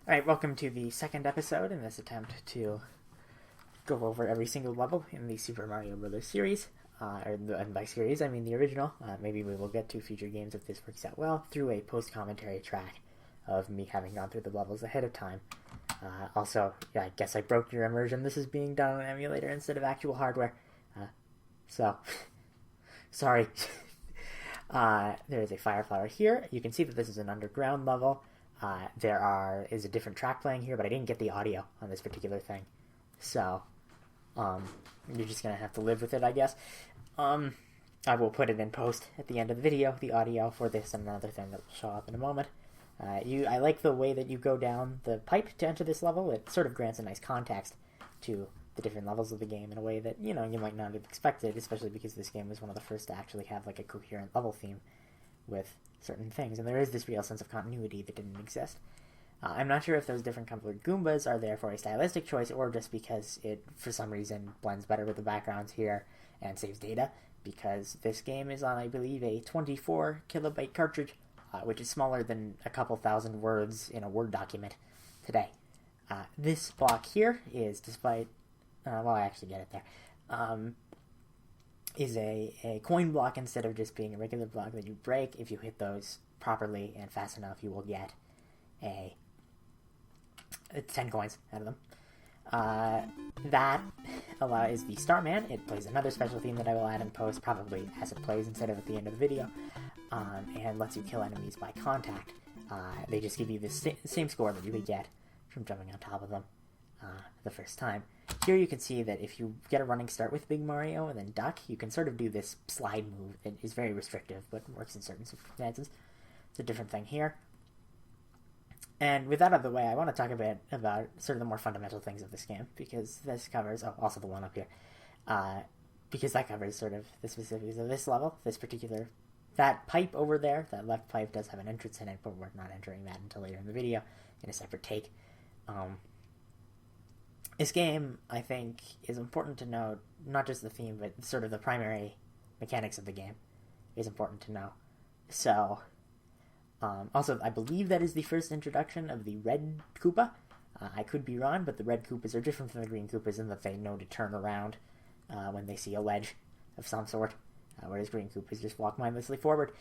Alright, welcome to the second episode in this attempt to go over every single level in the Super Mario Bros. Series. And by series, I mean the original. Maybe we will get to future games if this works out well through a post-commentary track of me having gone through the levels ahead of time. Also, I guess I broke your immersion. This is being done on an emulator instead of actual hardware. Sorry. There is a fire flower here. You can see that this is an underground level. There is a different track playing here, but I didn't get the audio on this particular thing. So, you're just going to have to live with it, I guess. I will put it in post at the end of the video, the audio for this and another thing that will show up in a moment. I like the way that you go down the pipe to enter this level. It sort of grants a nice context to the different levels of the game in a way that, you might not have expected, especially because this game was one of the first to actually have like a coherent level theme with certain things, and there is this real sense of continuity that didn't exist. I'm not sure if those different colored Goombas are there for a stylistic choice or just because it, for some reason, blends better with the backgrounds here and saves data, because this game is on, I believe, a 24 kilobyte cartridge, which is smaller than a couple thousand words in a Word document today. This block here is, despite... I actually get it there. Is a coin block instead of just being a regular block that you break. If you hit those properly and fast enough, you will get 10 coins out of them. That is the Starman. It plays another special theme that I will add in post, probably as it plays instead of at the end of the video, and lets you kill enemies by contact. They just give you the same score that you would get from jumping on top of them the first time. Here you can see that if you get a running start with Big Mario and then duck, you can sort of do this slide move that is very restrictive, but works in certain circumstances. It's a different thing here. And with that out of the way, I want to talk a bit about sort of the more fundamental things of this game, because this covers... also the one up here. Because that covers sort of the specifics of this level, that pipe over there, that left pipe does have an entrance in it, but we're not entering that until later in the video in a separate take. This game, I think, is important to know, not just the theme, but sort of the primary mechanics of the game is important to know. So, also, I believe that is the first introduction of the red Koopa. I could be wrong, but the red Koopas are different from the green Koopas in that they know to turn around when they see a ledge of some sort, whereas green Koopas just walk mindlessly forward.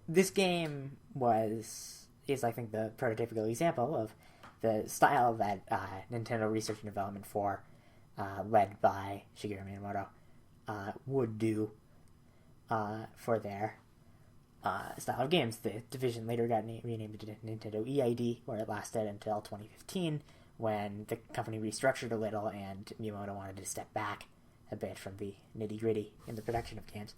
This game is, I think, the prototypical example of the style that Nintendo Research and Development 4, led by Shigeru Miyamoto, would do for their style of games. The division later got renamed to Nintendo EID, where it lasted until 2015, when the company restructured a little and Miyamoto wanted to step back a bit from the nitty-gritty in the production of games.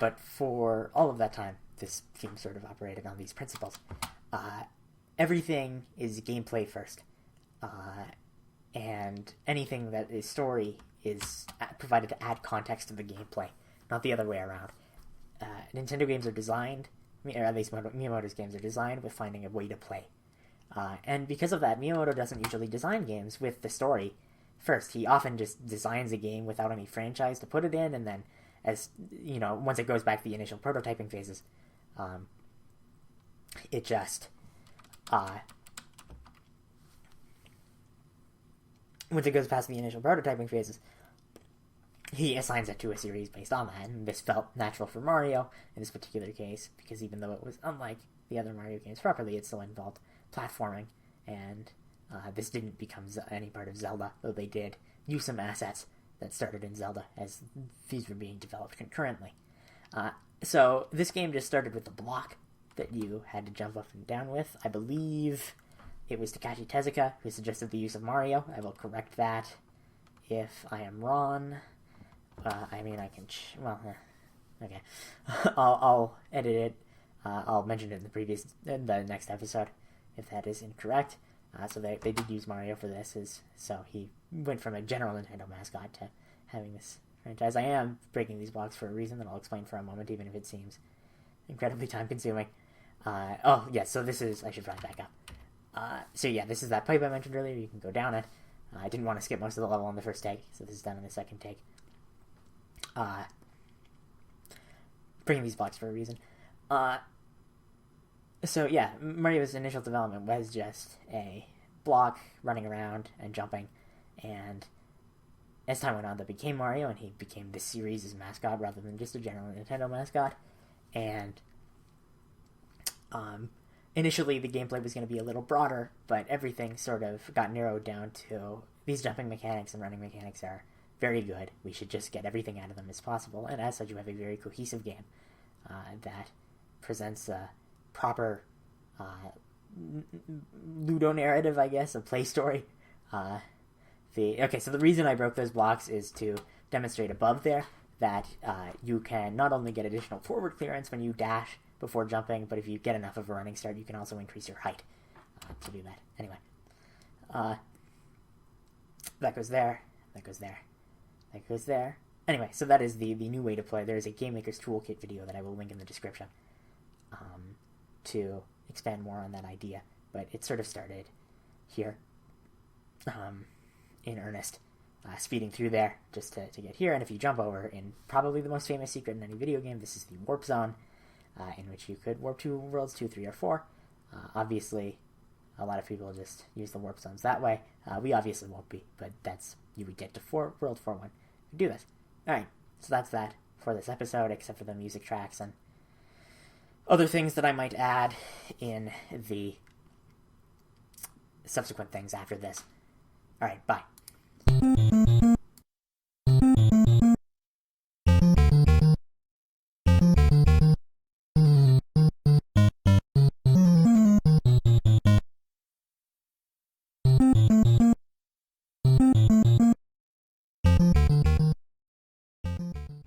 But for all of that time, this game sort of operated on these principles. Everything is gameplay first. And anything that is story is provided to add context to the gameplay, not the other way around. Nintendo games are designed, or at least Miyamoto's games are designed with finding a way to play. And because of that, Miyamoto doesn't usually design games with the story first. He often just designs a game without any franchise to put it in, and then once it goes back to the initial prototyping phases, it just, once it goes past the initial prototyping phases, he assigns it to a series based on that, and this felt natural for Mario in this particular case, because even though it was unlike the other Mario games properly, it still involved platforming, and this didn't become any part of Zelda, though they did use some assets that started in Zelda as these were being developed concurrently. So this game just started with a block that you had to jump up and down with. I believe it was Takashi Tezuka who suggested the use of Mario. I will correct that if I am wrong. Okay. I'll edit it. I'll mention it in the next episode if that is incorrect. So they did use Mario for this, so he went from a general Nintendo mascot to having this franchise. I am breaking these blocks for a reason that I'll explain for a moment, even if it seems incredibly time-consuming. So this is... I should probably back up. This is that pipe I mentioned earlier. You can go down it. I didn't want to skip most of the level on the first take, so this is done in the second take. bringing these blocks for a reason. So yeah, Mario's initial development was just a block running around and jumping, and as time went on, that became Mario, and he became this series' mascot rather than just a general Nintendo mascot. And initially, the gameplay was going to be a little broader, but everything sort of got narrowed down to these jumping mechanics and running mechanics are very good. We should just get everything out of them as possible, and as such, you have a very cohesive game that presents a proper ludonarrative, I guess, a play story. So the reason I broke those blocks is to demonstrate above there that you can not only get additional forward clearance when you dash before jumping, but if you get enough of a running start, you can also increase your height to do that. Anyway, that goes there, that goes there, that goes there. Anyway, so that is the new way to play. There is a Game Maker's Toolkit video that I will link in the description to expand more on that idea. But it sort of started here in earnest, speeding through there just to get here. And if you jump over in probably the most famous secret in any video game, this is the warp zone, in which you could warp to worlds 2, 3, or 4. Obviously, a lot of people just use the warp zones that way. We obviously won't be, but you would get to world 4-1. Do this. Alright, so that's that for this episode, except for the music tracks and other things that I might add in the subsequent things after this. Alright, bye.